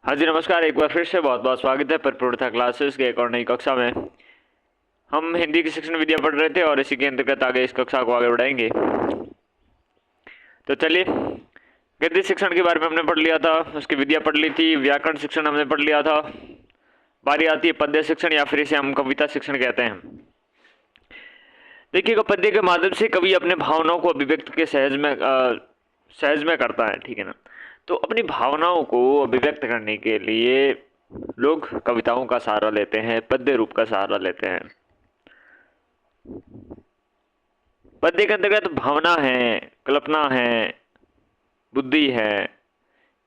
हाँ जी नमस्कार। एक बार फिर से बहुत बहुत स्वागत है प्रपूर्णता क्लासेस के एक और नई कक्षा में। हम हिंदी की शिक्षण विद्या पढ़ रहे थे और इसी के अंतर्गत आगे इस कक्षा को आगे बढ़ाएंगे। तो चलिए, गद्य शिक्षण के बारे में हमने पढ़ लिया था, उसकी विद्या पढ़ ली थी। व्याकरण शिक्षण हमने पढ़ लिया था। बारी आती है पद्य शिक्षण या फिर इसे हम कविता शिक्षण कहते हैं। देखिएगा, पद्य के माध्यम से कवि अपने भावनाओं को अभिव्यक्त के सहज में करता है, ठीक है ना। तो अपनी भावनाओं को अभिव्यक्त करने के लिए लोग कविताओं का सहारा लेते हैं, पद्य रूप का सहारा लेते हैं। पद्य के अंतर्गत भावना है, कल्पना है, बुद्धि है,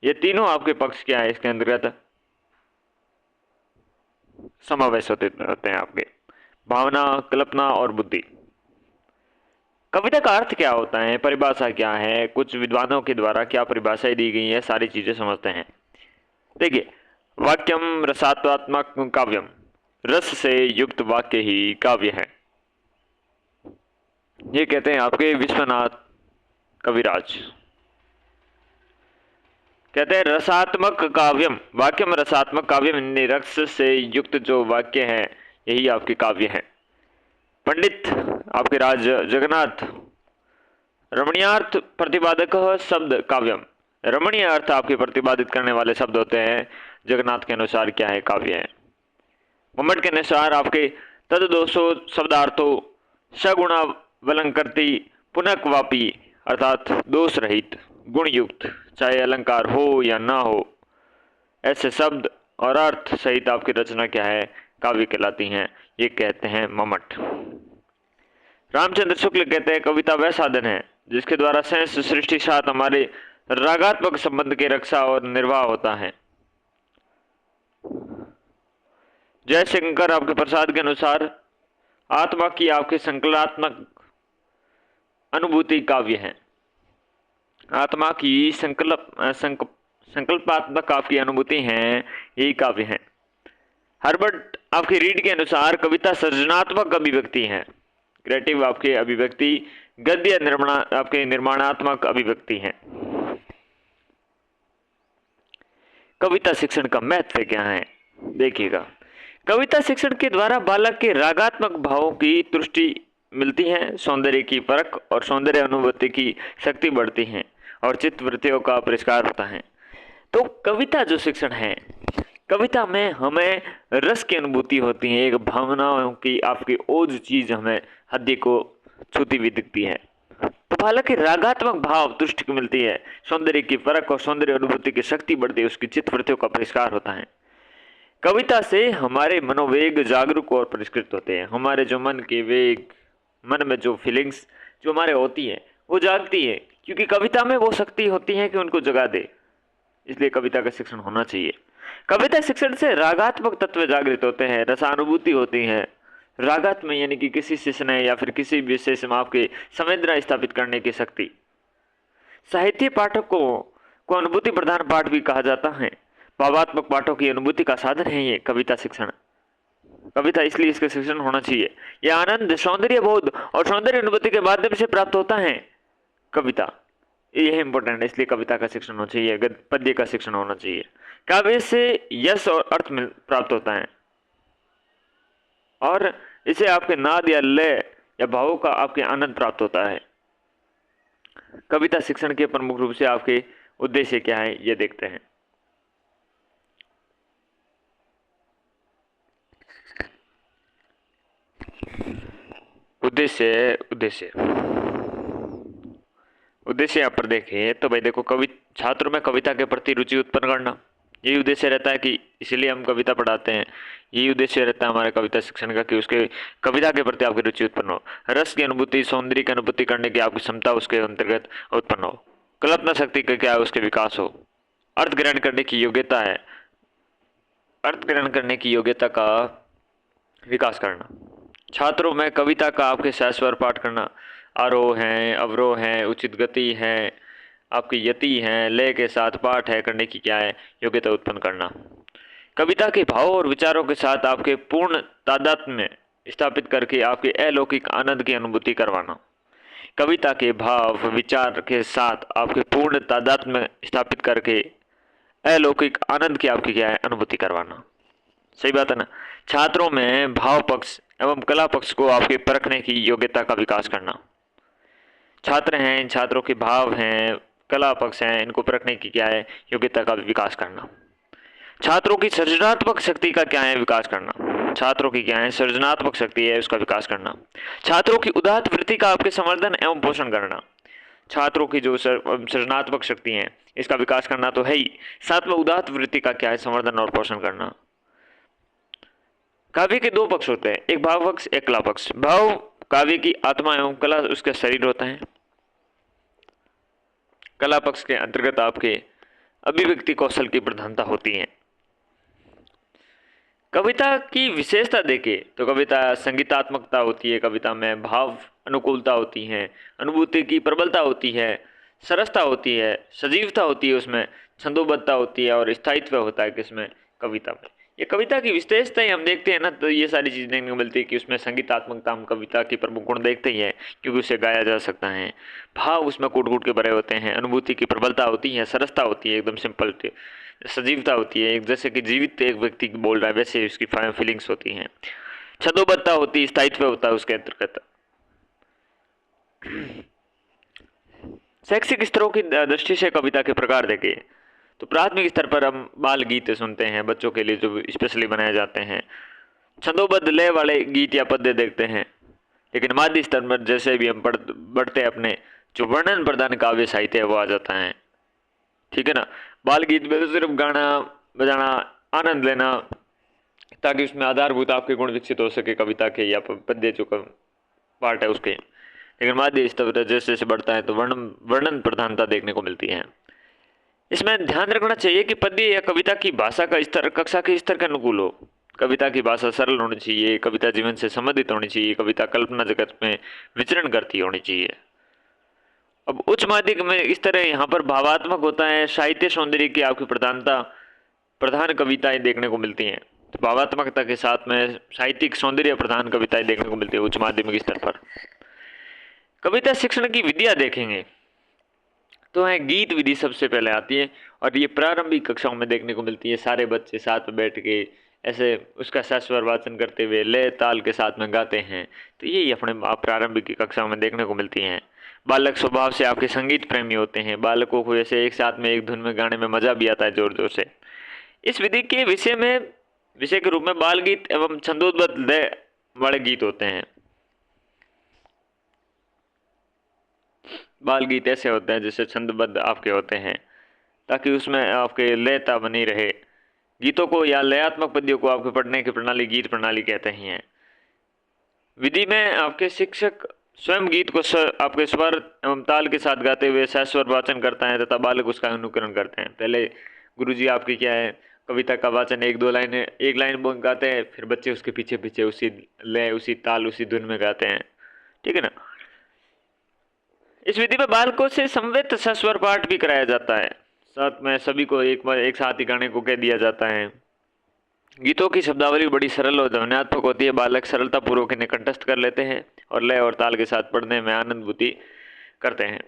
ये तीनों आपके पक्ष क्या है, इसके अंतर्गत समावेश होते हैं आपके भावना, कल्पना और बुद्धि। कविता का अर्थ क्या होता है, परिभाषा क्या है, कुछ विद्वानों के द्वारा क्या परिभाषाएं दी गई है, सारी चीजें समझते हैं। देखिए, वाक्यम रसात्मक काव्यम, रस से युक्त वाक्य ही काव्य है, ये कहते हैं आपके विश्वनाथ कविराज। कहते हैं रसात्मक काव्यम, वाक्यम रसात्मक काव्यम, रस से युक्त जो वाक्य है यही आपके काव्य है। पंडित आपके राज जगन्नाथ, रमणीयार्थ प्रतिपादक शब्द काव्यम, रमणीय अर्थ आपके प्रतिपादित करने वाले शब्द होते हैं। जगन्नाथ के अनुसार क्या है, काव्य है। मम्मट के अनुसार आपके तद दोषो शब्दार्थो सगुणा वलंकृति पुनक वापी, अर्थात दोष रहित गुण युक्त, चाहे अलंकार हो या ना हो, ऐसे शब्द और अर्थ सहित आपकी रचना क्या है, काव्य कहलाती हैं, ये कहते हैं मम्मट। रामचंद्र शुक्ल कहते हैं कविता वह साधन है जिसके द्वारा सेंस सृष्टि साथ हमारे रागात्मक संबंध के रक्षा और निर्वाह होता है। जयशंकर आपके प्रसाद के अनुसार आत्मा की आपके संकल्पात्मक अनुभूति काव्य है। आत्मा की संकल्पात्मक आपकी अनुभूति है, यही काव्य है। हर्बर्ट आपकी रीड के अनुसार कविता सृजनात्मक अभिव्यक्ति है, क्रिएटिव आपके अभिव्यक्ति, गद्य आपके निर्माणात्मक अभिव्यक्ति है। कविता शिक्षण का महत्व क्या है, देखिएगा। कविता शिक्षण के द्वारा बालक के रागात्मक भावों की तुष्टि मिलती है, सौंदर्य की परख और सौंदर्य अनुभूति की शक्ति बढ़ती है और चित्त वृत्तियों का परिष्कार होता है। तो कविता जो शिक्षण है, कविता में हमें रस की अनुभूति होती है, एक भावनाओं की आपकी ओज चीज हमें हृदय को छूती हुई दिखती है। तो बालक के रागात्मक भाव तुष्टि मिलती है, सौंदर्य की परख और सौंदर्य अनुभूति की शक्ति बढ़ती है, उसकी चित्त वृत्तियों का परिष्कार होता है। कविता से हमारे मनोवेग जागरूक और परिष्कृत होते हैं। हमारे जो मन के वेग, मन में जो फीलिंग्स जो हमारे होती है वो जागती है, क्योंकि कविता में वो शक्ति होती है कि उनको जगा दे। इसलिए कविता का शिक्षण होना चाहिए। कविता शिक्षण से रागात्मक तत्व जागृत होते हैं, रसानुभूति होती है। रागात्मक यानी कि किसी शिष्य या फिर किसी विशेष में आपके संवेदना स्थापित करने की शक्ति। साहित्य पाठकों को अनुभूति प्रधान पाठ भी कहा जाता है। भावात्मक पाठों की अनुभूति का साधन है ये कविता शिक्षण। कविता इसलिए इसका शिक्षण होना चाहिए। यह आनंद, सौंदर्य बोध और सौंदर्य अनुभूति के माध्यम से प्राप्त होता है कविता, यह इंपॉर्टेंट है, इसलिए कविता का शिक्षण होना चाहिए, पद्य का शिक्षण होना चाहिए। काव्य से यश और अर्थ प्राप्त होता है और इसे आपके नाद या लय या भावों का आपके आनंद प्राप्त होता है। कविता शिक्षण के प्रमुख रूप से आपके उद्देश्य क्या है, ये देखते हैं। उद्देश्य यहाँ पर देखें तो भाई देखो, छात्रों में कविता के प्रति रुचि उत्पन्न करना, यही उद्देश्य रहता है कि इसलिए हम कविता पढ़ाते हैं। यही उद्देश्य रहता है हमारे कविता शिक्षण का कि उसके कविता के प्रति आपकी रुचि उत्पन्न हो, रस की अनुभूति, सौंदर्य की अनुभूति करने की आपकी क्षमता उसके अंतर्गत उत्पन्न हो, कल्पना शक्ति का क्या है उसके विकास हो, अर्थ ग्रहण करने की योग्यता है, अर्थ ग्रहण करने की योग्यता का विकास करना। छात्रों में कविता का आपके सहस्वर पाठ करना, आरोह है, अवरोह है, उचित गति है, आपकी यति है, लय के साथ पाठ है करने की क्या है, योग्यता उत्पन्न करना। कविता के भाव और विचारों के साथ आपके पूर्ण तादात्म्य में स्थापित करके आपके अलौकिक आनंद की अनुभूति करवाना। कविता के भाव विचार के साथ आपके पूर्ण तादात्म्य में स्थापित करके अलौकिक आनंद की आपकी क्या है, अनुभूति करवाना। सही बात है ना। छात्रों में भाव पक्ष एवं कला पक्ष को आपके परखने की योग्यता का विकास करना। छात्र हैं, इन छात्रों के भाव हैं, कला पक्ष हैं, इनको परखने की क्या है, योग्यता का विकास करना। छात्रों की सृजनात्मक शक्ति का क्या है, विकास करना। छात्रों की क्या है, सृजनात्मक शक्ति है, उसका विकास करना। छात्रों की उदात्त वृत्ति का आपके संवर्धन एवं पोषण करना। छात्रों की जो सृजनात्मक शक्ति है, इसका विकास करना तो है ही, साथ में उदात्त वृत्ति का क्या है, संवर्धन और पोषण करना। काव्य के दो पक्ष होते हैं, एक भाव पक्ष, एक कला पक्ष। भाव काव्य की आत्मा एवं कला उसका शरीर होता है। कला पक्ष के अंतर्गत आपके अभिव्यक्ति कौशल की प्रधानता होती है। कविता की विशेषता देखें तो कविता संगीतात्मकता होती है, कविता में भाव अनुकूलता होती है, अनुभूति की प्रबलता होती है, सरसता होती है, सजीवता होती है, उसमें छंदोबद्धता होती है और स्थायित्व होता है किसमें, कविता में। ये कविता की विशेषताएं हम देखते हैं ना, तो ये सारी चीज़ें देखने को मिलती है कि उसमें संगीतात्मकता हम कविता की प्रमुख गुण देखते ही हैं, क्योंकि उसे गाया जा सकता है। भाव उसमें कूट कूट के भरे होते हैं, अनुभूति की प्रबलता होती है, सरसता होती है, एकदम सिंपल सजीवता होती है, एक जैसे कि जीवित एक व्यक्ति बोल रहा है वैसे उसकी फीलिंग्स होती हैं। छंदोबद्धता होती है, स्थायित्व होता है उसके अंतर्गत। शैक्षिक स्तरों की दृष्टि से कविता के प्रकार देखें तो प्राथमिक स्तर पर हम बाल गीत सुनते हैं, बच्चों के लिए जो स्पेशली बनाए जाते हैं। छंदोबद्ध लय वाले गीत या पद्य देखते हैं। लेकिन माध्य स्तर पर जैसे भी हम बढ़ते अपने, जो वर्णन प्रधान काव्य साहित्य है वो आ जाता है। ठीक है ना। बाल गीत में तो सिर्फ गाना बजाना, आनंद लेना, ताकि उसमें आधारभूत आपके गुण विकसित हो सके कविता के या पद्य जो पार्ट है उसके। लेकिन माध्य स्तर जैसे जैसे बढ़ता है तो वर्णन प्रधानता देखने को मिलती है। इसमें ध्यान रखना चाहिए कि पद्य या कविता की भाषा का स्तर कक्षा के स्तर के अनुकूल हो। कविता की भाषा सरल होनी चाहिए, कविता जीवन से संबंधित होनी चाहिए, कविता कल्पना जगत में विचरण करती होनी चाहिए। अब उच्च माध्यमिक में इस तरह यहाँ पर भावात्मक होता है, साहित्य सौंदर्य की आपकी प्रधानता, प्रधान कविताएं देखने को मिलती हैं। तो भावात्मकता के साथ में साहित्यिक सौंदर्य प्रधान कविताएं देखने को मिलती है उच्च माध्यमिक स्तर पर। कविता शिक्षण की विधियां देखेंगे तो है गीत विधि सबसे पहले आती है, और ये प्रारंभिक कक्षाओं में देखने को मिलती है। सारे बच्चे साथ में बैठ के ऐसे उसका सस्वर वाचन करते हुए लय ताल के साथ में गाते हैं, तो यही अपने आप प्रारंभिक कक्षाओं में देखने को मिलती हैं। बालक स्वभाव से आपके संगीत प्रेमी होते हैं, बालकों को ऐसे एक साथ में एक धुन में गाने में मजा भी आता है जोर जोर से। इस विधि के विषय के रूप में बाल गीत एवं छंदोबद्ध लय वाले गीत होते हैं। बाल गीत ऐसे होते हैं जैसे छंदबद्ध आपके होते हैं, ताकि उसमें आपके लयता बनी रहे। गीतों को या लयात्मक पद्यों को आपके पढ़ने की प्रणाली गीत प्रणाली कहते हैं। विधि में आपके शिक्षक स्वयं गीत को आपके स्वर एवं ताल के साथ गाते हुए सस्वर वाचन करता है तथा बालक उसका अनुकरण करते हैं। पहले गुरुजी आपकी क्या है, कविता का वाचन एक लाइन बोल गाते हैं, फिर बच्चे उसके पीछे पीछे उसी लय, उसी ताल, उसी धुन में गाते हैं। ठीक है ना। इस विधि में बालकों से समवेत सस्वर पाठ भी कराया जाता है, साथ में सभी को एक साथ ही गाने को कह दिया जाता है। गीतों की शब्दावली बड़ी सरल और ध्वन्यात्मक होती है, बालक सरलता पूर्वक इन्हें कंठस्थ कर लेते हैं और लय और ताल के साथ पढ़ने में आनंदभूति करते हैं।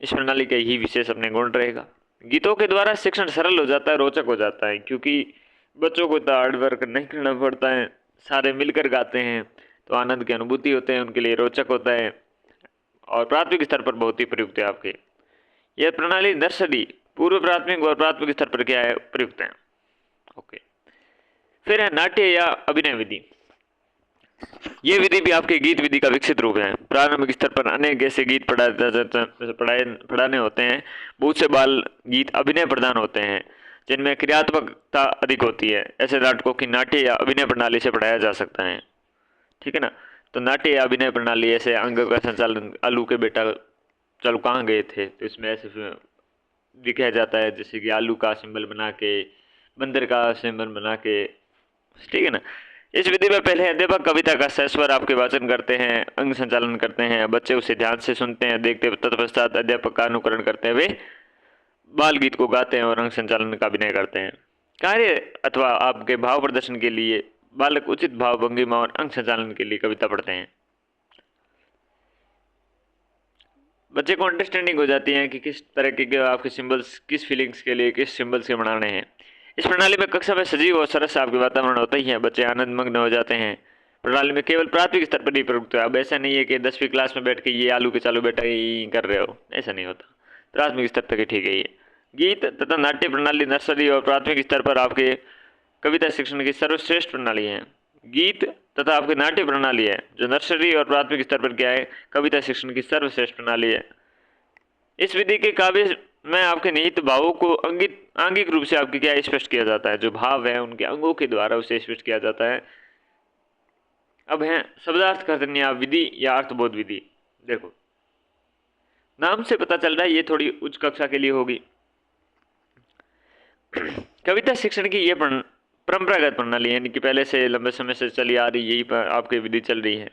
इस प्रणाली का ही विशेष अपने गुण रहेगा। गीतों के द्वारा शिक्षण सरल हो जाता है, रोचक हो जाता है, क्योंकि बच्चों को इतना हार्ड वर्क नहीं करना पड़ता है, सारे मिलकर गाते हैं तो आनंद की अनुभूति होते हैं, उनके लिए रोचक होता है और प्राथमिक स्तर पर बहुत ही प्रयुक्त है आपके। यह प्रणाली नर्सरी, पूर्व प्राथमिक और प्राथमिक स्तर पर क्या है, प्रयुक्त है। ओके। फिर है नाट्य या अभिनय विधि। ये विधि भी आपके गीत विधि का विकसित रूप है। प्रारंभिक स्तर पर अनेक ऐसे गीत पढ़ाने होते हैं। बहुत से बाल गीत अभिनय प्रधान होते हैं जिनमें क्रियात्मकता अधिक होती है। ऐसे नाटकों की नाट्य या अभिनय प्रणाली से पढ़ाया जा सकता है। ठीक है ना। तो नाट्य या अभिनय प्रणाली ऐसे अंग का संचालन, आलू के बेटा चलो कहाँ गए थे, तो इसमें ऐसे दिखाया जाता है जैसे कि आलू का सिंबल बना के, बंदर का सिंबल बना के। ठीक है ना। इस विधि में पहले अध्यापक कविता का सस्वर आपके वाचन करते हैं, अंग संचालन करते हैं, बच्चे उसे ध्यान से सुनते हैं, देखते हैं, तत्पश्चात अध्यापक का अनुकरण करते हुए बाल गीत को गाते हैं और अंग संचालन का अभिनय करते हैं। कार्य अथवा आपके भाव प्रदर्शन के लिए बालक उचित भाव भंगिमा और अंग संचालन के लिए कविता पढ़ते हैं। बच्चे को अंडरस्टैंडिंग हो जाती है कि किस तरह के आपके सिंबल्स किस फीलिंग्स के लिए किस सिंबल्स के बनाने हैं। इस प्रणाली में कक्षा में सजीव और सरस आपके वातावरण होता ही है, बच्चे आनंद मग्न हो जाते हैं। प्रणाली में केवल प्राथमिक स्तर पर ही प्रयुक्त है। अब ऐसा नहीं है कि 10वीं क्लास में बैठ के ये आलू के चालू बेटा ये कर रहे हो, ऐसा नहीं होता। प्राथमिक स्तर तक ही ठीक है ये। गीत तथा नाट्य प्रणाली नर्सरी और प्राथमिक स्तर पर आपके कविता शिक्षण की सर्वश्रेष्ठ प्रणाली है। गीत तथा आपकी नाट्य प्रणाली है जो नर्सरी और प्राथमिक स्तर पर क्या है, कविता शिक्षण की सर्वश्रेष्ठ प्रणाली है। इस विधि के काव्य में आपके निहित भावों को आंगिक रूप से आपके क्या स्पष्ट किया जाता है, जो भाव है उनके अंगों के द्वारा उसे स्पष्ट किया जाता है। अब है शब्दार्थ कर्तन्या विधि या अर्थबोध विधि। देखो नाम से पता चल रहा है ये थोड़ी उच्च कक्षा के लिए होगी। कविता शिक्षण की ये परंपरागत प्रणाली है, यानी कि पहले से लंबे समय से चली आ रही यही पर आपकी विधि चल रही है।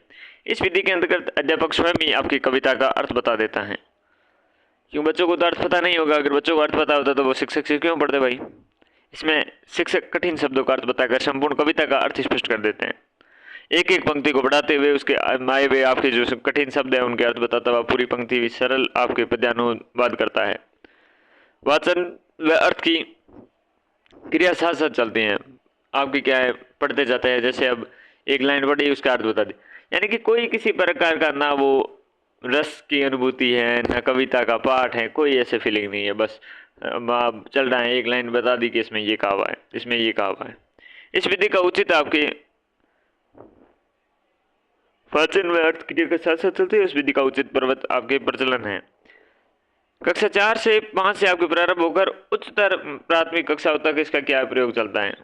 इस विधि के अंतर्गत अध्यापक स्वयं ही आपकी कविता का अर्थ बता देता है। क्यों बच्चों को तो अर्थ पता नहीं होगा, अगर बच्चों को अर्थ पता होता तो वो शिक्षक से क्यों पढ़ते भाई। इसमें शिक्षक कठिन शब्दों का अर्थ बताकर संपूर्ण कविता का अर्थ स्पष्ट कर देते हैं। एक एक पंक्ति को बढ़ाते हुए उसके आए हुए आपके जो कठिन शब्द है उनके अर्थ बताता हुआ पूरी पंक्ति भी सरल आपके पद्यानुवाद करता है। वाचन व अर्थ की क्रिया साथ साथ चलती हैं, आपकी क्या है पढ़ते जाते हैं। जैसे अब एक लाइन पढ़ी उसका अर्थ बता दी, यानी कि कोई किसी प्रकार का ना वो रस की अनुभूति है ना कविता का पाठ है, कोई ऐसे फीलिंग नहीं है। बस आप चल रहा है, एक लाइन बता दी कि इसमें ये कहा हुआ है, इसमें ये कहा हुआ है। इस विधि का उचित आपके वाचन व अर्थ क्रिया के साथ साथ चलते हैं, उस विधि का उचित पर्वत आपके प्रचलन है। कक्षा 4 से 5 से आपके प्रारंभ होकर उच्चतर प्राथमिक कक्षाओं तक इसका क्या प्रयोग चलता है।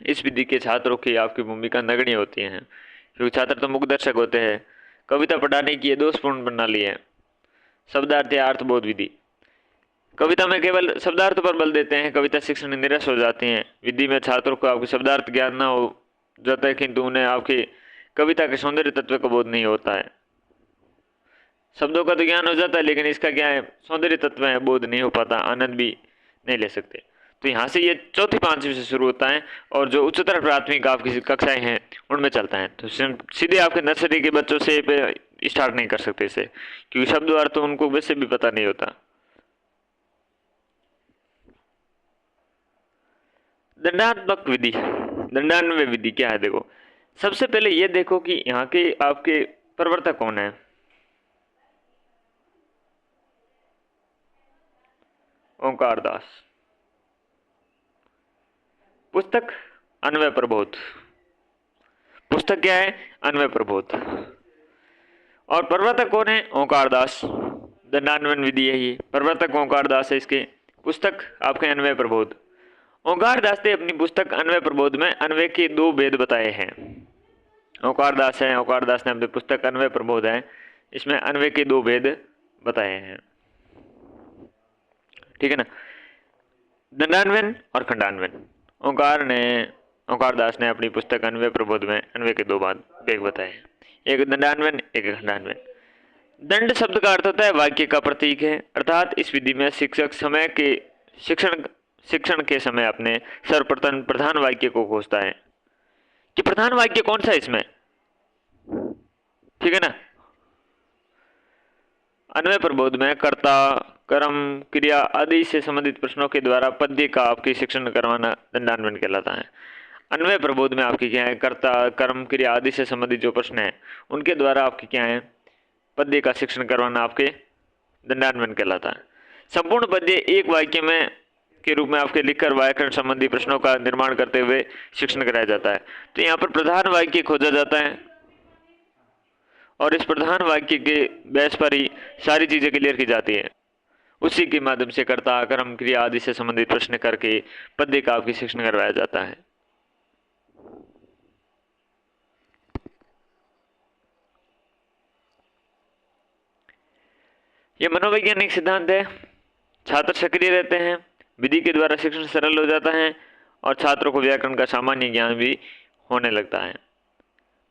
इस विधि के छात्रों की आपकी भूमिका नगण्य होती है, क्योंकि छात्र तो मुख्य दर्शक होते हैं। कविता पढ़ाने की ये दोषपूर्ण प्रणाली है। शब्दार्थ या अर्थबोध विधि। कविता में केवल शब्दार्थ पर बल देते हैं, कविता शिक्षण निरस हो जाती हैं। विधि में छात्रों को आपके शब्दार्थ ज्ञान न हो जाता है, किंतु उन्हें आपकी कविता के सौंदर्य तत्व का बोध नहीं होता है। शब्दों का तो ज्ञान हो जाता है, लेकिन इसका क्या है सौंदर्य तत्व है बोध नहीं हो पाता, आनंद भी नहीं ले सकते। तो यहाँ से ये चौथी पांचवी से शुरू होता है और जो उच्चतर प्राथमिक आपकी कक्षाएं हैं उनमें चलता है। तो सीधे आपके नर्सरी के बच्चों से स्टार्ट नहीं कर सकते इसे, क्योंकि शब्द अर्थ तो उनको वैसे भी पता नहीं होता। दंडात्मक विधि, दंडान्वय विधि क्या है। देखो सबसे पहले ये देखो कि यहाँ के आपके प्रवर्तक कौन है। ओंकार दास। पुस्तक अन्वय प्रबोध। पुस्तक क्या है अन्वय प्रबोध। और प्रवर्तक कौन है ओंकार दास। दंडान्वयन विधि है ये, प्रवर्तक ओंकार दास है इसके। पुस्तक आपके अन्वय प्रबोध। ओंकार दास ने अपनी पुस्तक अन्वय प्रबोध में अन्वय के 2 भेद बताए हैं। ओंकार दास है, ओंकार दास ने अपनी पुस्तक अन्वय प्रबोध है, इसमें अन्वय के 2 भेद बताए हैं। ठीक है ना, दंडान्वयन और खंडान्वयन। ओंकार दास ने अपनी पुस्तक अन्वय प्रबोध में अन्वय के 2 भेद बताए हैं, एक दंडान्वयन एक खंडान्वयन। दंड शब्द का अर्थ होता है वाक्य का प्रतीक है, अर्थात इस विधि में शिक्षक समय के शिक्षण के समय अपने सर्वप्रथम प्रधान वाक्य को खोजता है कि प्रधान वाक्य कौन सा है इसमें। ठीक है ना, अन्वय प्रबोध में कर्ता कर्म क्रिया आदि से संबंधित प्रश्नों के द्वारा पद्य का आपके शिक्षण करवाना दंडान्वयन कहलाता है। अन्वय प्रबोध में आपकी क्या है कर्ता कर्म क्रिया आदि से संबंधित जो प्रश्न है उनके द्वारा आपकी क्या है पद्य का शिक्षण करवाना आपके दंडान्वयन कहलाता है। संपूर्ण पद्य एक वाक्य में के रूप में आपके लिखकर व्याकरण संबंधी प्रश्नों का निर्माण करते हुए शिक्षण कराया जाता है। तो यहाँ पर प्रधान वाक्य खोजा जाता है और इस प्रधान वाक्य के बेस पर ही सारी चीजें क्लियर की जाती है। उसी के माध्यम से कर्ता कर्म क्रिया आदि से संबंधित प्रश्न करके पद्य का आपकी शिक्षण करवाया जाता है। यह मनोवैज्ञानिक सिद्धांत है। छात्र सक्रिय रहते हैं, विधि के द्वारा शिक्षण सरल हो जाता है और छात्रों को व्याकरण का सामान्य ज्ञान भी होने लगता है।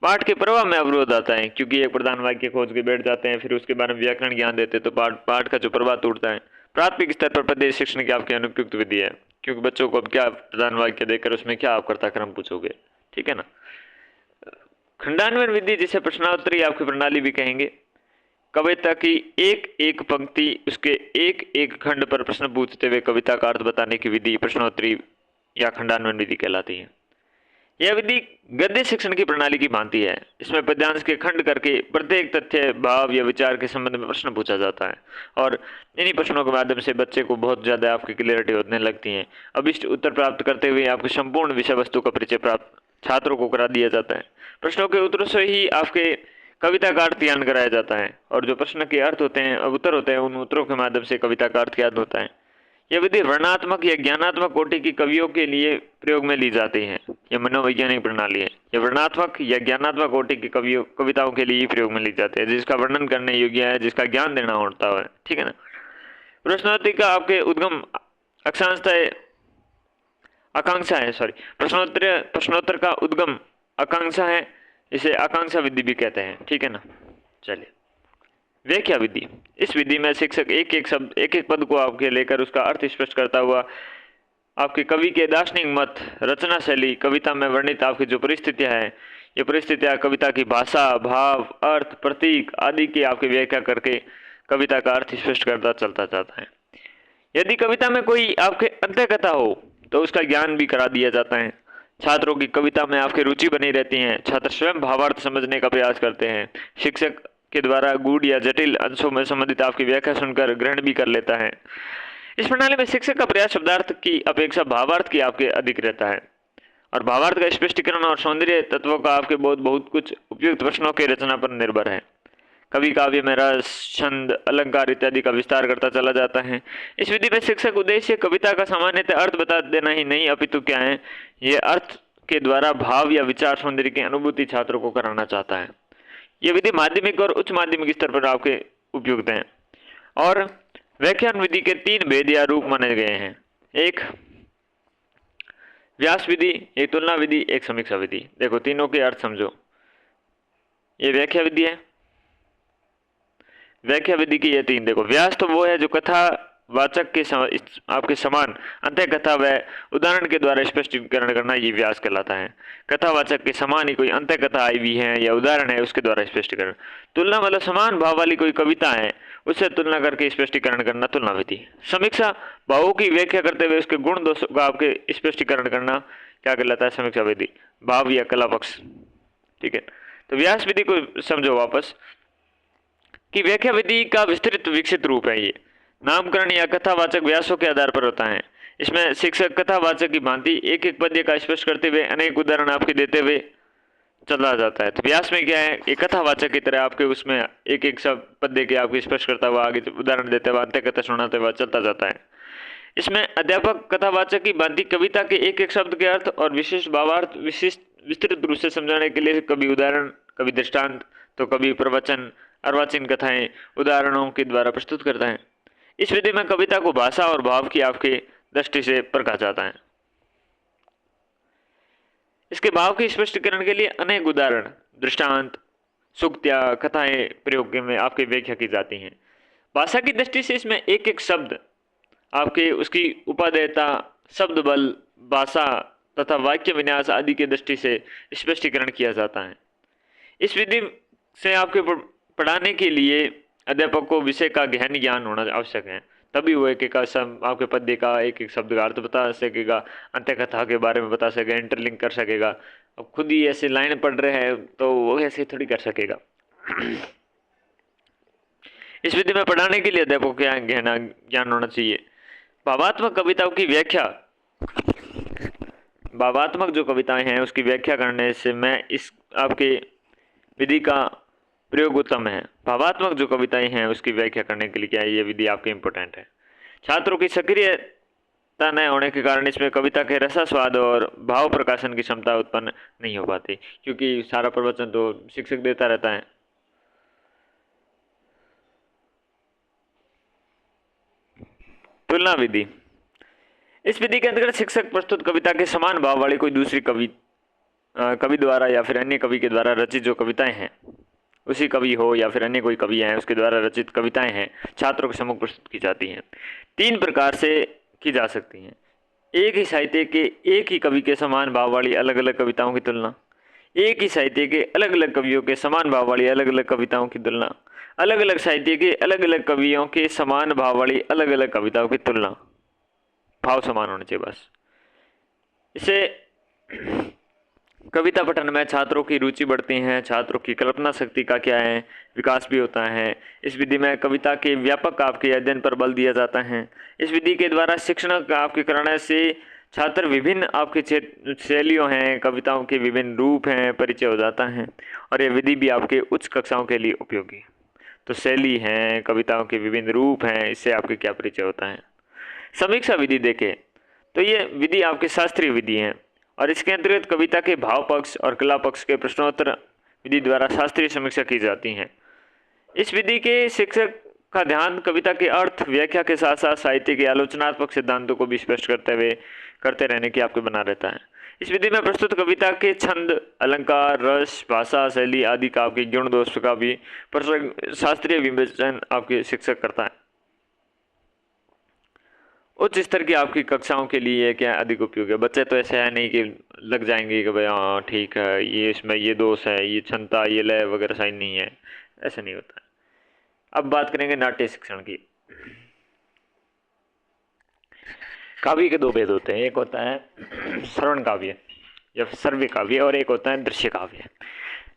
पाठ के प्रवाह में अवरोध आता है, क्योंकि एक प्रधान वाक्य खोज के बैठ जाते हैं फिर उसके बारे में व्याकरण ज्ञान देते तो पाठ का जो प्रवाह टूटता है। प्राथमिक स्तर पर पद्य शिक्षण की आपकी अनुपयुक्त विधि है, क्योंकि बच्चों को अब क्या प्रधान वाक्य देकर उसमें क्या आप कर्ता क्रम पूछोगे। ठीक है ना। खंडान्वयन विधि जिसे प्रश्नोत्तरी आपकी प्रणाली भी कहेंगे। कविता की एक एक पंक्ति, उसके एक एक खंड पर प्रश्न पूछते हुए कविता का अर्थ बताने की विधि प्रश्नोत्तरी या खंडान्वयन विधि कहलाती है। यह विधि गद्य शिक्षण की प्रणाली की भांति है। इसमें पद्यांश के खंड करके प्रत्येक तथ्य, भाव या विचार के संबंध में प्रश्न पूछा जाता है और इन्हीं प्रश्नों के माध्यम से बच्चे को बहुत ज्यादा आपकी क्लियरिटी होने लगती है। अभिष्ट उत्तर प्राप्त करते हुए आपके संपूर्ण विषय वस्तु का परिचय प्राप्त छात्रों को करा दिया जाता है। प्रश्नों के उत्तरों से ही आपके कविता का अर्थ ज्ञान कराया जाता है और जो प्रश्न के अर्थ होते हैं, उत्तर होते हैं, उन उत्तरों के माध्यम से कविता का अर्थ ज्ञात होता है। यह विधि वर्णनात्मक या ज्ञानात्मक कोटि की कवियों के लिए प्रयोग में ली जाती है। यह मनोवैज्ञानिक प्रणाली है। यह वर्णनात्मक या ज्ञानात्मक कोटि की कविताओं के लिए ही प्रयोग में ली जाती है, जिसका वर्णन करने योग्य है, जिसका ज्ञान देना होता है। ठीक है ना। प्रश्नोत्तरी का आपके उद्गम आकांक्षा है, प्रश्नोत्तर का उद्गम आकांक्षा है। इसे आकांक्षा विधि भी कहते हैं। ठीक है ना। चलिए, व्याख्या विधि। इस विधि में शिक्षक एक एक शब्द, एक एक पद को आपके लेकर उसका अर्थ स्पष्ट करता हुआ आपके कवि के दार्शनिक मत, रचना शैली, कविता में वर्णित आपकी जो परिस्थितियां हैं, ये परिस्थितियां कविता की भाषा, भाव, अर्थ, प्रतीक आदि की आपकी व्याख्या करके कविता का अर्थ स्पष्ट करता चलता जाता है। यदि कविता में कोई आपके अंत्य कथा हो तो उसका ज्ञान भी करा दिया जाता है। छात्रों की कविता में आपकी रुचि बनी रहती है। छात्र स्वयं भावार्थ समझने का प्रयास करते हैं। शिक्षक के द्वारा गूढ़ या जटिल अंशों में संबंधित आपकी व्याख्या सुनकर ग्रहण भी कर लेता है। इस प्रणाली में शिक्षक का प्रयास शब्दार्थ की अपेक्षा भावार्थ की आपके अधिक रहता है और भावार्थ का स्पष्टीकरण और सौंदर्य तत्वों का आपके बहुत कुछ उपयुक्त प्रश्नों की रचना पर निर्भर है। कवि काव्य में रस, छंद, अलंकार इत्यादि का विस्तार करता चला जाता है। इस विधि में शिक्षक उद्देश्य कविता का सामान्यतः अर्थ बता देना ही नहीं, अपितु क्या है, ये अर्थ के द्वारा भाव या विचार सौंदर्य की अनुभूति छात्रों को कराना चाहता है। ये विधि माध्यमिक और उच्च माध्यमिक स्तर पर आपके उपयुक्त हैं और व्याख्यान विधि के 3 भेद या रूप माने गए हैं। एक व्यास विधि, एक तुलना विधि, एक समीक्षा विधि। देखो, तीनों के अर्थ समझो। ये व्याख्या विधि है। व्याख्या विधि की ये 3 देखो। व्यास तो वो है जो कथावाचक के आपके समान अंत्य कथा व उदाहरण के द्वारा स्पष्टीकरण करना, ये व्यास कहलाता है। कथावाचक के समान ही कोई अंत्य कथा आई हुई है या उदाहरण है, उसके द्वारा स्पष्टीकरण। तुलना मतलब समान भाव वाली कोई कविता है, उससे तुलना करके स्पष्टीकरण करना, तुलना विधि। समीक्षा भावों की व्याख्या करते हुए उसके गुण दोषों का आपके स्पष्टीकरण करना क्या कहलाता है, समीक्षा विधि। भाव या कला पक्ष। ठीक है। तो व्यास विधि को समझो वापस कि व्याख्या विधि का विस्तृत विकसित रूप है। ये नामकरण या कथावाचक व्यासों के आधार पर होता है। इसमें शिक्षक कथावाचक की भांति एक एक पद्य का स्पष्ट करते हुए अनेक उदाहरण आपके देते हुए चला जाता है। तो व्यास में क्या है, एक कथावाचक की तरह आपके उसमें एक एक सब पद्य के आपके स्पष्ट करता हुआ आगे उदाहरण देते हुए अंत्य कथा सुनाते हुआ चलता जाता है। इसमें अध्यापक कथावाचक की भांति कविता के एक एक शब्द के अर्थ और विशिष्ट भावार्थ विस्तृत रूप से समझाने के लिए कभी उदाहरण, कभी दृष्टांत, तो कभी प्रवचन, अर्वाचीन कथाएं उदाहरणों के द्वारा प्रस्तुत करता है। इस विधि में कविता को भाषा और भाव की आपके दृष्टि से परखा जाता है। इसके भाव के स्पष्टीकरण के लिए अनेक उदाहरण, दृष्टांत, सूक्तियां, कथाएं प्रयोग में आपकी व्याख्या की जाती हैं। भाषा की दृष्टि से इसमें एक एक शब्द आपके उसकी उपादेयता, शब्द बल, भाषा तथा वाक्य विन्यास आदि की दृष्टि से स्पष्टीकरण किया जाता है। इस विधि से आपके पढ़ाने के लिए अध्यापक को विषय का गहन ज्ञान होना आवश्यक है, तभी वो एक एक आपके पद्य का एक एक शब्द का अर्थ बता सकेगा, अंत्य कथा के बारे में बता सकेगा, इंटरलिंक कर सकेगा। अब खुद ही ऐसे लाइन पढ़ रहे हैं तो वो ऐसे थोड़ी कर सकेगा। इस विधि में पढ़ाने के लिए अध्यापक को क्या गहन ज्ञान होना चाहिए। भावात्मक कविताओं की व्याख्या, भावात्मक जो कविताएं हैं उसकी व्याख्या करने से मैं इस आपके विधि का प्रयोग उत्तम है। भावात्मक जो कविताएं हैं उसकी व्याख्या करने के लिए क्या है, ये विधि आपके इम्पोर्टेंट है। छात्रों की सक्रियता न होने के कारण इसमें कविता के रसास्वाद और भाव प्रकाशन की क्षमता उत्पन्न नहीं हो पाती, क्योंकि सारा प्रवचन तो शिक्षक देता रहता है। तुलना विधि, इस विधि के अंतर्गत शिक्षक प्रस्तुत कविता के समान भाव वाली कोई दूसरी कवि द्वारा या फिर अन्य कवि के द्वारा रचित जो कविताएं हैं, उसी कवि हो या फिर अन्य कोई कवि हैं उसके द्वारा रचित कविताएं हैं, छात्रों के सम्मुख प्रस्तुत की जाती हैं। 3 प्रकार से की जा सकती हैं। एक ही साहित्य के एक ही कवि के समान भाव वाली अलग अलग कविताओं की तुलना, एक ही साहित्य के अलग अलग कवियों के समान भाव वाली अलग अलग कविताओं की तुलना, अलग अलग साहित्य के अलग अलग कवियों के समान भाव वाली अलग अलग कविताओं की तुलना, भाव समान होने चाहिए बस। इसे कविता पठन में छात्रों की रुचि बढ़ती है, छात्रों की कल्पना शक्ति का क्या है विकास भी होता है। इस विधि में कविता के व्यापक आपके अध्ययन पर बल दिया जाता है। इस विधि के द्वारा शिक्षण आपके कराने से छात्र विभिन्न आपके शैलियों हैं, कविताओं के विभिन्न रूप हैं परिचय हो जाता है, और यह विधि भी आपके उच्च कक्षाओं के लिए उपयोगी। तो शैली हैं, कविताओं के विभिन्न रूप हैं, इससे आपके क्या परिचय होता है। समीक्षा विधि देखें तो ये विधि आपकी शास्त्रीय विधि है, और इसके अंतर्गत कविता के भाव पक्ष और कला पक्ष के प्रश्नोत्तर विधि द्वारा शास्त्रीय समीक्षा की जाती है। इस विधि के शिक्षक का ध्यान कविता के अर्थ व्याख्या के साथ साथ साहित्य के आलोचनात्मक सिद्धांतों को भी स्पष्ट करते रहने की आपके बना रहता है। इस विधि में प्रस्तुत कविता के छंद, अलंकार, रस, भाषा, शैली आदि का आपके गुण दोष का भी शास्त्रीय विवेचन आपके शिक्षक करता है। उच्च स्तर की आपकी कक्षाओं के लिए क्या अधिक उपयोगी है। बच्चे तो ऐसे है नहीं कि लग जाएंगे कि भाई हाँ ठीक है, ये इसमें ये दोष है, ये क्षमता, ये लय वगैरह सही नहीं है, ऐसा नहीं होता है। अब बात करेंगे नाट्य शिक्षण की। काव्य के दो भेद होते हैं, एक होता है श्रवण काव्य या श्रव्य काव्य, और एक होता है दृश्य काव्य।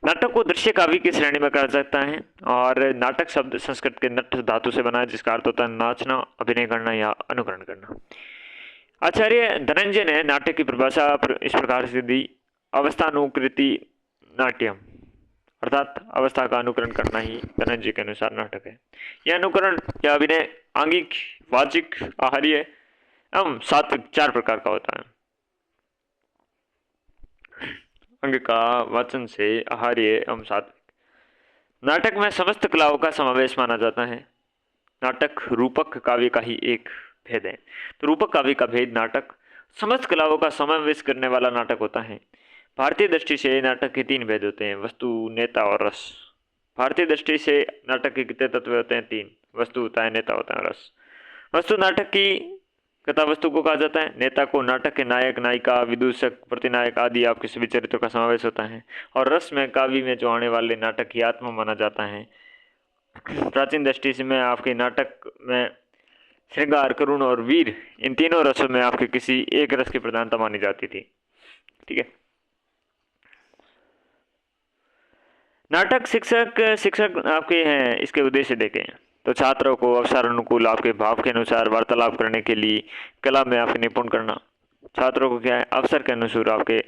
नाटक को दृश्य काव्य की श्रेणी में कहा जाता है, और नाटक शब्द संस्कृत के नट धातु से बना है, जिसका अर्थ होता है नाचना, अभिनय करना या अनुकरण करना। आचार्य धनंजय ने नाट्य की परिभाषा इस प्रकार से दी, अवस्थानुकृति नाट्यम, अर्थात अवस्था का अनुकरण करना ही धनंजय के अनुसार नाटक है। यह अनुकरण या अभिनय आंगिक, वाचिक, आहार्य एवं सात्विक 4 प्रकार का होता है। अंग का, वाचन से, आहार्य एवं सात्विक। नाटक में समस्त कलाओं का समावेश माना जाता है। नाटक रूपक काव्य का ही एक भेद है। तो रूपक काव्य का भेद नाटक समस्त कलाओं का समावेश करने वाला नाटक होता है। भारतीय दृष्टि से नाटक के 3 भेद होते हैं, वस्तु, नेता और रस। भारतीय दृष्टि से नाटक के कितने तत्व होते हैं? 3। वस्तु होता है, नेता होता है, रस। वस्तु नाटक की कथा वस्तु को कहा जाता है। नेता को नाटक के नायक, नायिका, विदूषक, प्रतिनायक आदि आपके सभी चरित्रों का समावेश होता है। और रस में काव्य में जो आने वाले नाटक की आत्मा माना जाता है। प्राचीन दृष्टि से में आपके नाटक में श्रृंगार, करुण और वीर, इन तीनों रसों में आपके किसी एक रस की प्रधानता मानी जाती थी। ठीक है। नाटक शिक्षक आपके हैं, इसके उद्देश्य देखें तो छात्रों को अवसर अनुकूल आपके भाव के अनुसार वार्तालाप करने के लिए कला में आपके निपुण करना। छात्रों को क्या है? अवसर के अनुसार आपके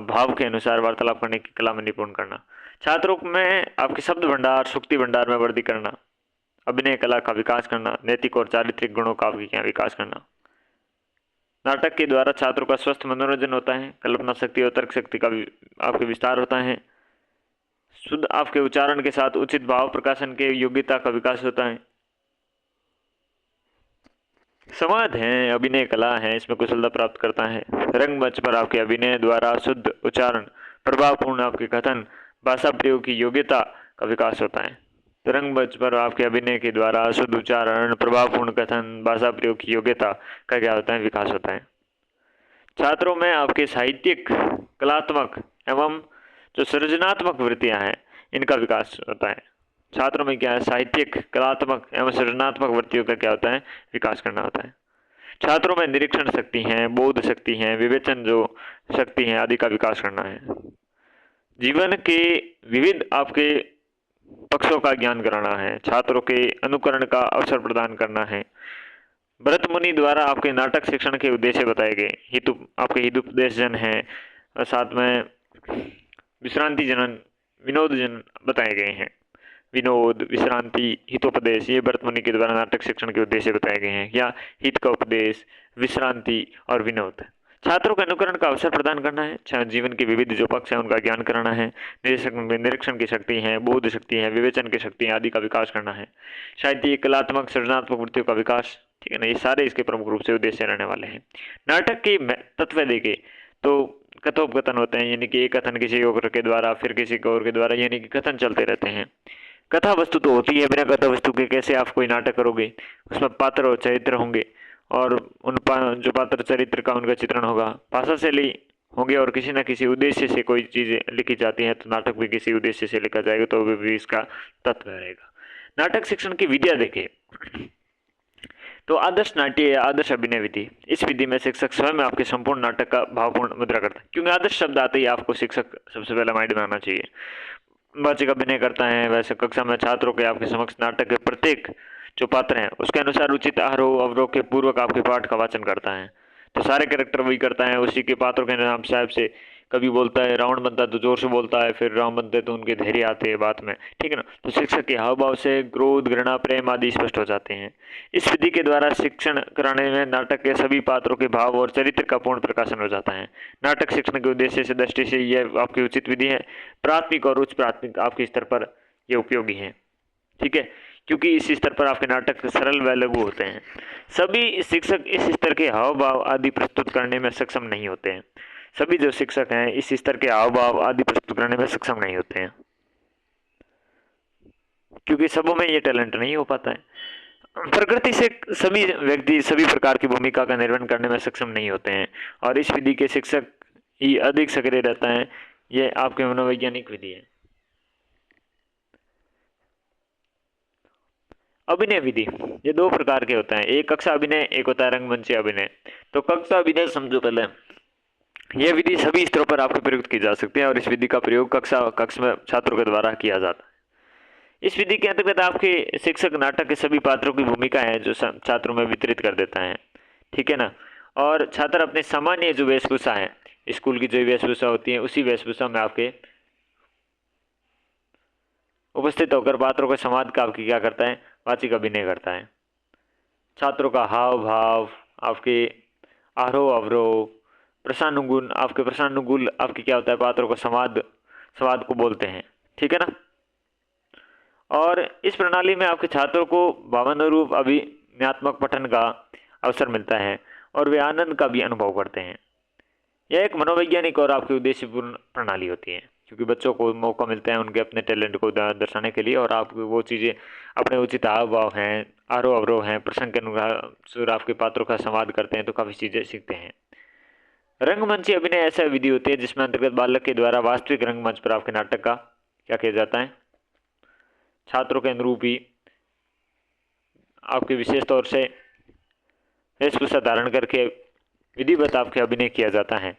भाव के अनुसार वार्तालाप करने की कला में निपुण करना। छात्रों में आपके शब्द भंडार, सुक्ति भंडार में वृद्धि करना। अभिनय कला का विकास करना। नैतिक और चारित्रिक गुणों का आपके क्या विकास करना। नाटक के द्वारा छात्रों का स्वस्थ मनोरंजन होता है। कल्पना शक्ति और तर्क शक्ति का आपके विस्तार होता है। शुद्ध आपके उच्चारण के साथ उचित भाव प्रकाशन के योग्यता का विकास होता है। संवाद है, अभिनय कला है, इसमें कुशलता प्राप्त करता है। रंगमंच पर आपके अभिनय द्वारा शुद्ध उच्चारण, प्रभावपूर्ण आपके कथन, भाषा प्रयोग की योग्यता का विकास होता है। तो रंगमंच पर आपके अभिनय के द्वारा शुद्ध उच्चारण, प्रभावपूर्ण कथन, भाषा प्रयोग की योग्यता का क्या होता है? विकास होता है। छात्रों में आपके साहित्यिक, कलात्मक एवं जो सृजनात्मक वृत्तियां हैं, इनका विकास होता है। छात्रों में क्या है? साहित्यिक, कलात्मक एवं सृजनात्मक वृत्तियों का क्या होता है? विकास करना होता है। छात्रों में निरीक्षण शक्ति है, बोध शक्ति है, विवेचन जो शक्ति है आदि का विकास करना है। जीवन के विविध आपके पक्षों का ज्ञान कराना है। छात्रों के अनुकरण का अवसर प्रदान करना है। भरत मुनि द्वारा आपके नाटक शिक्षण के उद्देश्य बताए गए। हितु आपके हितोपदेश जन है, और साथ में विश्रांति जनन, विनोद जन बताए गए हैं। विनोद, विश्रांति, हितोपदेश, ये भरत मुनि के द्वारा नाटक शिक्षण के उद्देश्य बताए गए हैं। या हित का उपदेश, विश्रांति और विनोद। छात्रों के अनुकरण का अवसर प्रदान करना है। जीवन के विविध जो पक्ष है उनका ज्ञान कराना है। निरीक्षण की शक्ति है, बोध शक्ति है, विवेचन की शक्ति आदि का विकास करना है। साहित्य, कलात्मक, सृजनात्मक वृत्तियों का विकास, ठीक है ना, ये सारे इसके प्रमुख रूप से उद्देश्य रहने वाले हैं। नाटक के तत्व देखे तो कथोपकथन होते हैं, यानी कि एक कथन किसी और के द्वारा, फिर किसी और के द्वारा, यानी कि कथन चलते रहते हैं। कथा वस्तु तो होती है, बिना कथा वस्तु के कैसे आप कोई नाटक करोगे? उसमें पात्र और चरित्र होंगे, और उन जो पात्र चरित्र का उनका चित्रण होगा। भाषा शैली होंगे, और किसी न किसी उद्देश्य से कोई चीज़ लिखी जाती है, तो नाटक भी किसी उद्देश्य से लिखा जाएगा, तो भी इसका तत्व रहेगा। नाटक शिक्षण की विधियां देखें तो आदर्श नाट्य या आदर्श अभिनय विधि, इस विधि में शिक्षक स्वयं आपके संपूर्ण नाटक का भावपूर्ण मुद्रा करता है। क्योंकि आदर्श शब्द आते ही आपको शिक्षक सबसे पहले माइंड में आना चाहिए। वाचिक अभिनय करता है, वैसे कक्षा में छात्रों के आपके समक्ष नाटक के प्रत्येक जो पात्र हैं उसके अनुसार उचित आरोह अवरोह के पूर्वक आपके पाठ का वाचन करता है। तो सारे कैरेक्टर वही करता है, उसी के पात्रों के नाम साहब से कभी बोलता है रावण बनता है तो जोर से बोलता है, फिर राम बनते तो उनके धैर्य आते हैं बात में, ठीक है ना। तो शिक्षक के हाव भाव से क्रोध, घृणा, प्रेम आदि स्पष्ट हो जाते हैं। इस विधि के द्वारा शिक्षण कराने में नाटक के सभी पात्रों के भाव और चरित्र का पूर्ण प्रकाशन हो जाता है। नाटक शिक्षण के उद्देश्य से दृष्टि से यह आपकी उचित विधि है। प्राथमिक और उच्च प्राथमिक आपके स्तर पर यह उपयोगी है, ठीक है, क्योंकि इस स्तर पर आपके नाटक सरल व लघु होते हैं। सभी शिक्षक इस स्तर के हाव भाव आदि प्रस्तुत करने में सक्षम नहीं होते हैं। सभी जो शिक्षक हैं इस स्तर के हाव भाव आदि प्रस्तुत करने में सक्षम नहीं होते हैं, क्योंकि सबों में ये टैलेंट नहीं हो पाता है। प्रकृति से सभी व्यक्ति सभी प्रकार की भूमिका का निर्वहन करने में सक्षम नहीं होते हैं और इस विधि के शिक्षक ही अधिक सक्रिय रहता है। ये आपके मनोवैज्ञानिक विधि है। अभिनय विधि, ये दो प्रकार के होते हैं, एक कक्षा अभिनय, एक होता है रंगमंच अभिनय। तो कक्षा अभिनय समझो पहले, यह विधि सभी स्तरों पर आपको प्रयुक्त की जा सकती है और इस विधि का प्रयोग कक्षा में छात्रों के द्वारा किया जाता है। इस विधि के अंतर्गत आपके शिक्षक नाटक के सभी पात्रों की भूमिका है जो छात्रों में वितरित कर देता है, ठीक है ना। और छात्र अपने सामान्य जो वेशभूषा है, स्कूल की जो वेशभूषा होती है उसी वेशभूषा में आपके उपस्थित होकर पात्रों के संवाद का आपकी क्या करता है, वाचिक अभिनय करता है। छात्रों का हाव भाव, आपके आरोह अवरोह, प्रसन्नुगुण, आपके प्रसन्नुगुण आपके क्या होता है, पात्रों का संवाद को बोलते हैं, ठीक है ना। और इस प्रणाली में आपके छात्रों को भावानुरूप अभिनयात्मक पठन का अवसर मिलता है और वे आनंद का भी अनुभव करते हैं। यह एक मनोवैज्ञानिक और आपकी उद्देश्यपूर्ण प्रणाली होती है, क्योंकि बच्चों को मौका मिलता है उनके अपने टैलेंट को दर्शाने के लिए और आप वो चीज़ें अपने उचित हाव भाव हैं, आरोह अवरोह हैं, प्रसंग के अनुसार आपके पात्रों का संवाद करते हैं तो काफ़ी चीज़ें सीखते हैं। रंगमंच अभिनय ऐसा विधि होती है जिसमें अंतर्गत बालक के द्वारा वास्तविक रंगमंच पर आपके नाटक का क्या किया जाता है, छात्रों के अनुरूप ही आपके विशेष तौर से वेशभूषा धारण करके विधिवत आपके अभिनय किया जाता है।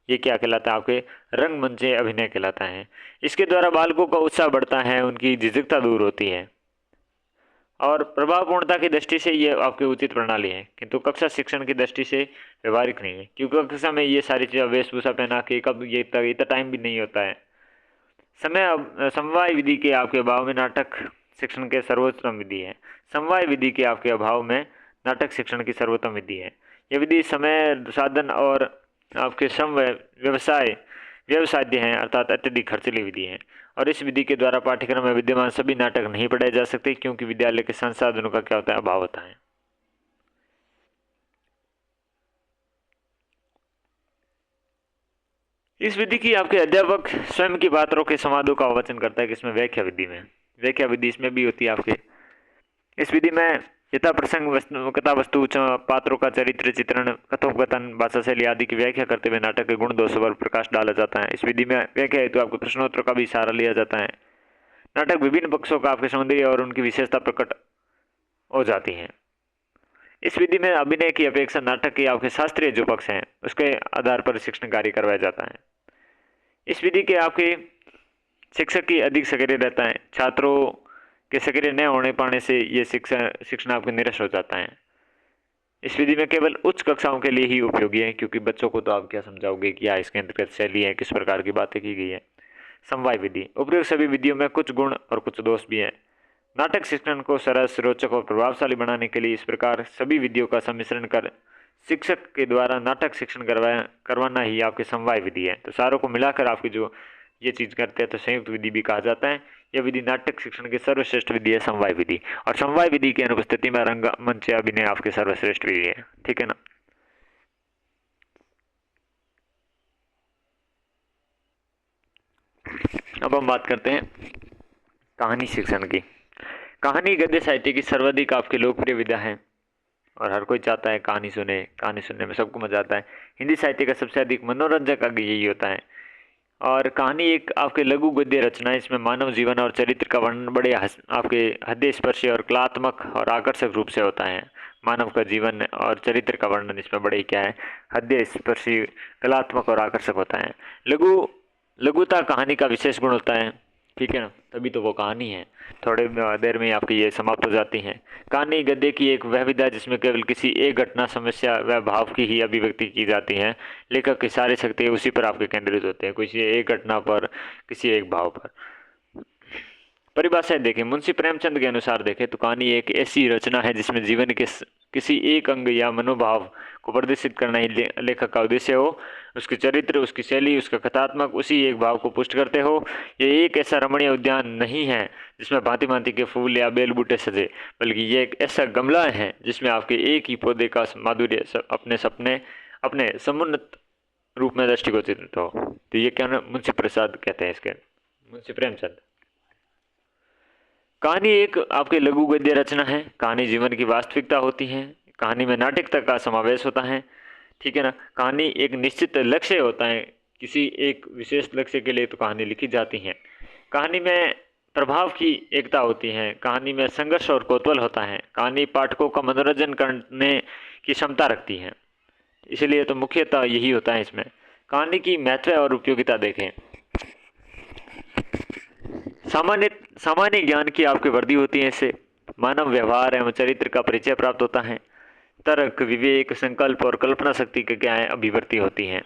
ये क्या कहलाता है, आपके रंगमंच अभिनय कहलाता है। इसके द्वारा बालकों का उत्साह बढ़ता है, उनकी झिझकता दूर होती है और प्रभावपूर्णता की दृष्टि से ये आपकी उचित प्रणाली है, किंतु कक्षा शिक्षण की दृष्टि से व्यवहारिक नहीं है, क्योंकि कक्षा में ये सारी चीज़ें वेशभूषा पहना के कब ये इतना टाइम भी नहीं होता है। समवाय विधि के आपके अभाव में नाटक शिक्षण के सर्वोत्तम विधि है। समवाय विधि के आपके अभाव में नाटक शिक्षण की सर्वोत्तम विधि है। यह विधि समय, साधन और आपके श्रम व्यवसाध्य हैं, अर्थात अत्यधिक खर्चीली विधि है। और इस विधि के द्वारा पाठ्यक्रम में विद्यमान सभी नाटक नहीं पढ़ाए जा सकते, क्योंकि विद्यालय के संसाधनों का क्या होता है, अभाव होता है। इस विधि की आपके अध्यापक स्वयं की पात्रों के संवादों का वाचन करता है, किसमें, व्याख्या विधि में। व्याख्या विधि इसमें भी होती है आपके। इस विधि में यथा प्रसंग कथा वस्तु पात्रों का चरित्र चित्रण, कथोपकथन, भाषा शैली आदि की व्याख्या करते हुए नाटक के गुण दोषों पर प्रकाश डाला जाता है। इस विधि में व्याख्या हेतु आपको प्रश्नोत्तर का भी सहारा लिया जाता है। नाटक विभिन्न पक्षों का आपके सौंदर्य और उनकी विशेषता प्रकट हो जाती है। इस विधि में अभिनय की अपेक्षा नाटक के आपके शास्त्रीय जो पक्ष हैं उसके आधार पर शिक्षण कार्य करवाया जाता है। इस विधि के आपके शिक्षक की अधिक सक्रिय रहता है। छात्रों के सक्रिय न होने पाने से ये शिक्षण आपके निरस्त हो जाता है। इस विधि में केवल उच्च कक्षाओं के लिए ही उपयोगी है, क्योंकि बच्चों को तो आप क्या समझाओगे कि इसके अंतर्गत शैली है, किस प्रकार की बातें की गई है। समवाय विधि, उपयुक्त सभी विधियों में कुछ गुण और कुछ दोष भी है। नाटक शिक्षण को सरस, रोचक और प्रभावशाली बनाने के लिए इस प्रकार सभी विधियों का सम्मिश्रण कर शिक्षक के द्वारा नाटक शिक्षण करवाना ही आपकी समवाय विधि है। तो सारों को मिलाकर आपकी जो ये चीज़ करते हैं तो संयुक्त विधि भी कहा जाता है। यह विधि नाटक शिक्षण की सर्वश्रेष्ठ विधि है, समवाय विधि। और समवाय विधि की अनुपस्थिति में रंगमंच अभिनय आपके सर्वश्रेष्ठ विधि है, ठीक है ना। अब हम बात करते हैं कहानी शिक्षण की। कहानी गद्य साहित्य की सर्वाधिक आपकी लोकप्रिय विधा है और हर कोई चाहता है कहानी सुने। कहानी सुनने में सबको मजा आता है। हिंदी साहित्य का सबसे अधिक मनोरंजक अंग यही होता है। और कहानी एक आपके लघु गद्य रचना है। इसमें मानव जीवन और चरित्र का वर्णन बड़े आपके हृदय स्पर्शी और कलात्मक और आकर्षक रूप से होता है। मानव का जीवन और चरित्र का वर्णन इसमें बड़े क्या है, हृदय स्पर्शी, कलात्मक और आकर्षक होता है। लघुता कहानी का विशेष गुण होता है, ठीक है ना, तभी तो वो कहानी है। थोड़े देर में आपकी ये समाप्त हो जाती है। कहानी गद्य की एक वह विधा जिसमें केवल किसी एक घटना, समस्या व भाव की ही अभिव्यक्ति की जाती है। लेखक की सारी शक्ति उसी पर आपके केंद्रित होते हैं, किसी एक घटना पर, किसी एक भाव पर। परिभाषा देखें, मुंशी प्रेमचंद के अनुसार देखें तो कहानी एक ऐसी रचना है जिसमें जीवन के किसी एक अंग या मनोभाव को प्रदर्शित करना ही लेखक का उद्देश्य हो। उसके चरित्र, उसकी शैली, उसका कथात्मक उसी एक भाव को पुष्ट करते हो। ये एक ऐसा रमणीय उद्यान नहीं है जिसमें भांति भांति के फूल या बेल बूटे सजे, बल्कि ये एक ऐसा गमला है जिसमें आपके एक ही पौधे का माधुर्य अपने समुन्नत रूप में दृष्टिगोचरित हो। तो ये क्या मुंशी प्रसाद कहते हैं इसके, मुंशी प्रेमचंद। कहानी एक आपके लघु गद्य रचना है। कहानी जीवन की वास्तविकता होती है। कहानी में नाटकता का समावेश होता है, ठीक है ना। कहानी एक निश्चित लक्ष्य होता है, किसी एक विशेष लक्ष्य के लिए तो कहानी लिखी जाती है। कहानी में प्रभाव की एकता होती है। कहानी में संघर्ष और कौतूहल होता है। कहानी पाठकों का मनोरंजन करने की क्षमता रखती है, इसलिए तो मुख्यतः यही होता है इसमें। कहानी की महत्व और उपयोगिता देखें। सामान्य ज्ञान की आपकी वृद्धि होती है। इससे मानव व्यवहार एवं चरित्र का परिचय प्राप्त होता है। तर्क, विवेक, संकल्प और कल्पना शक्ति के क्या है, अभिव्यक्ति होती है,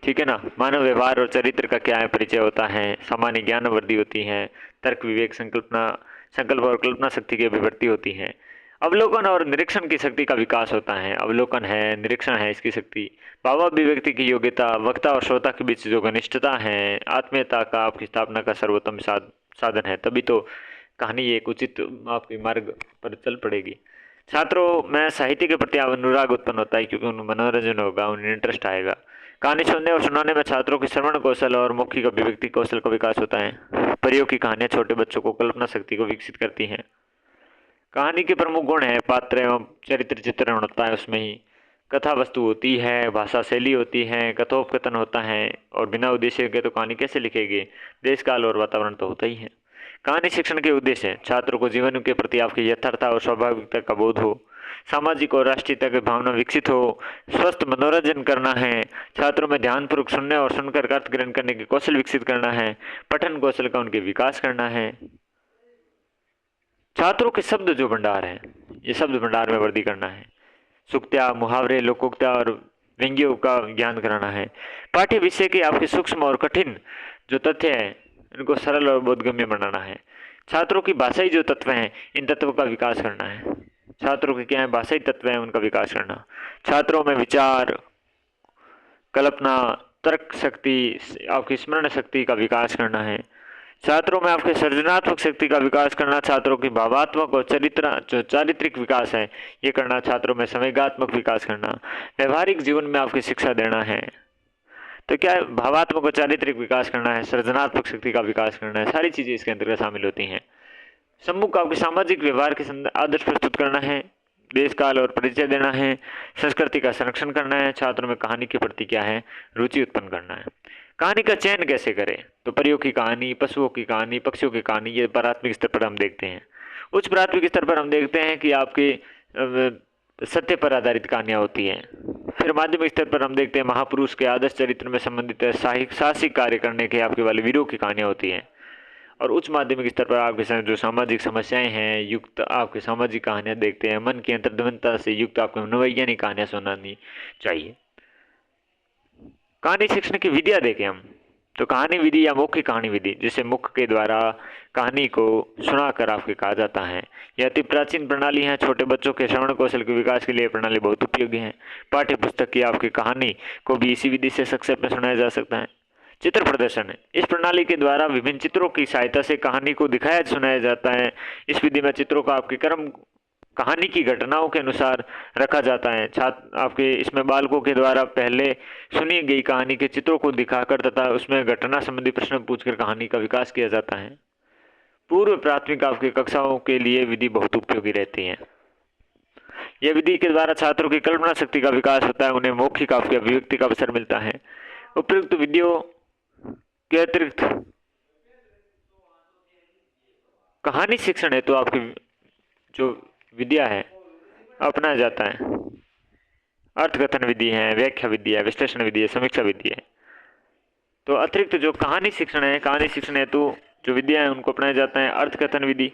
ठीक है ना। मानव व्यवहार और चरित्र का क्या है, परिचय होता है। सामान्य ज्ञान वृद्धि होती है। तर्क, विवेक, संकल्प और कल्पना शक्ति की अभिव्यक्ति होती है। अवलोकन और निरीक्षण की शक्ति का विकास होता है। अवलोकन है, निरीक्षण है, इसकी शक्ति। भावाभिव्यक्ति की योग्यता, वक्ता और श्रोता के बीच जो घनिष्ठता है, आत्मीयता का आपकी स्थापना का सर्वोत्तम साधन है। तभी तो कहानी एक उचित आपके मार्ग पर चल पड़ेगी। छात्रों में साहित्य के प्रति अनुराग उत्पन्न होता है, क्योंकि उन्हें मनोरंजन होगा, उन्हें इंटरेस्ट आएगा। कहानी सुनने और सुनाने में छात्रों की श्रवण कौशल और मौखिक अभिव्यक्ति कौशल का विकास होता है। परियों की कहानियां छोटे बच्चों को कल्पना शक्ति को विकसित करती हैं। कहानी के प्रमुख गुण है पात्र एवं चरित्र चित्रण होता है, उसमें ही कथा वस्तु होती है, भाषा शैली होती है, कथोपकथन होता है। और बिना उद्देश्य के तो कहानी कैसे लिखेंगे, देश काल और वातावरण तो होता ही है। कहानी शिक्षण के उद्देश्य है छात्रों को जीवन के प्रति आपकी यथार्थता और स्वाभाविकता का बोध हो, सामाजिक और राष्ट्रीयता की भावना विकसित हो, स्वस्थ मनोरंजन करना है, छात्रों में ध्यानपूर्वक सुनने और सुनकर अर्थ ग्रहण करने के कौशल विकसित करना है, पठन कौशल का उनके विकास करना है। छात्रों के शब्द जो भंडार है, ये शब्द भंडार में वृद्धि करना है। सूक्त्या, मुहावरे, लोकोक्त्या और व्यंग्यों का ज्ञान कराना है। पाठ्य विषय के आपके सूक्ष्म और कठिन जो तथ्य हैं इनको सरल और बोधगम्य बनाना है। छात्रों की भाषाई जो तत्व हैं, इन तत्वों का विकास करना है। छात्रों के क्या है, भाषाई तत्व हैं, उनका विकास करना। छात्रों में विचार, कल्पना, तर्क शक्ति, आपकी स्मरण शक्ति का विकास करना है। छात्रों में आपके सृजनात्मक शक्ति का विकास करना। छात्रों की भावात्मक और चारित्रिक विकास है, ये करना। छात्रों में संवेगात्मक विकास करना। व्यवहारिक जीवन में आपकी शिक्षा देना है। तो क्या है, भावात्मक और चारित्रिक विकास करना है, सृजनात्मक शक्ति का विकास करना है, सारी चीजें इसके अंतर्गत शामिल होती हैं। सम्मुख आपके सामाजिक व्यवहार के आदर्श प्रस्तुत करना है, देश काल और परिचय देना है, संस्कृति का संरक्षण करना है। छात्रों में कहानी के प्रति क्या है, रुचि उत्पन्न करना है। कहानी का चयन कैसे करें, तो परियों की कहानी, पशुओं की कहानी, पक्षियों की कहानी, ये प्राथमिक स्तर पर हम देखते हैं। उच्च प्राथमिक स्तर पर हम देखते हैं कि आपकी सत्य पर आधारित कहानियाँ होती हैं। फिर माध्यमिक स्तर पर हम देखते हैं महापुरुष के आदर्श चरित्र में संबंधित साहसिक कार्य करने के आपके वाले वीरों की कहानियाँ होती हैं। और उच्च माध्यमिक स्तर पर आपके साथ जो सामाजिक समस्याएं हैं युक्त आपके सामाजिक कहानियाँ देखते हैं। मन की अंतर्दमनता से युक्त आपको मनोवैज्ञानिक कहानियाँ सुनानी चाहिए। कहानी शिक्षण की विधियाँ देखें हम, तो कहानी विधि या मौखिक कहानी विधि, जिसे मुख के द्वारा कहानी को सुनाकर आपके कहा जाता है, यह अति प्राचीन प्रणाली है। छोटे बच्चों के श्रवण कौशल के विकास के लिए प्रणाली बहुत उपयोगी है। पाठ्य पुस्तक की आपकी कहानी को भी इसी विधि से संक्षेप में सुनाया जा सकता है। चित्र प्रदर्शन है, इस प्रणाली के द्वारा विभिन्न चित्रों की सहायता से कहानी को दिखाया सुनाया जाता है। इस विधि में चित्रों का आपके क्रम कहानी की घटनाओं के अनुसार रखा जाता है। छात्र आपके इसमें बालकों के द्वारा पहले सुनी गई कहानी के चित्रों को दिखाकर तथा उसमें घटना संबंधी प्रश्न पूछकर कहानी का विकास किया जाता है। पूर्व प्राथमिक आपकी कक्षाओं के लिए विधि बहुत उपयोगी रहती है। यह विधि के द्वारा छात्रों की कल्पना शक्ति का विकास होता है, उन्हें मौखिक आपकी अभिव्यक्ति का अवसर मिलता है। उपयुक्त विधियों के अतिरिक्त कहानी शिक्षण है तो आपकी जो विद्या है अपनाया जाता है। अर्थकथन विधि है, व्याख्या विधि है, विश्लेषण विधि है, समीक्षा विधि है। तो अतिरिक्त जो कहानी शिक्षण है, कहानी शिक्षण हेतु जो विद्या है उनको अपनाया जाता है अर्थकथन विधि,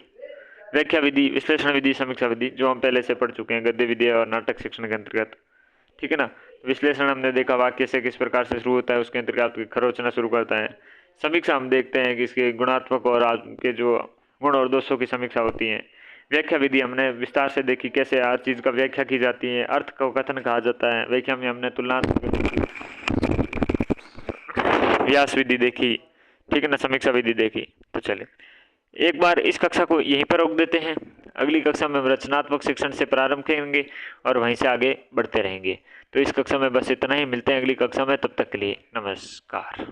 व्याख्या विधि, विश्लेषण विधि, समीक्षा विधि, जो हम पहले से पढ़ चुके हैं गद्य विद्या और नाटक शिक्षण के अंतर्गत। ठीक है ना। विश्लेषण हमने देखा वाक्य से किस प्रकार से शुरू होता है, उसके अंतर्गत खरोचना शुरू करता है। समीक्षा हम देखते हैं कि इसके गुणात्मक और के जो गुण और दोषों की समीक्षा होती है। व्याख्या विधि हमने विस्तार से देखी, कैसे हर चीज का व्याख्या की जाती है, अर्थ को कथन कहा जाता है। व्याख्या में हमने तुलनात्मक व्यास विधि देखी, ठीक है ना, समीक्षा विधि देखी। तो चले एक बार इस कक्षा को यहीं पर रोक देते हैं। अगली कक्षा में हम रचनात्मक शिक्षण से प्रारंभ करेंगे और वहीं से आगे बढ़ते रहेंगे। तो इस कक्षा में बस इतना ही, मिलते हैं अगली कक्षा में, तब तक के लिए नमस्कार।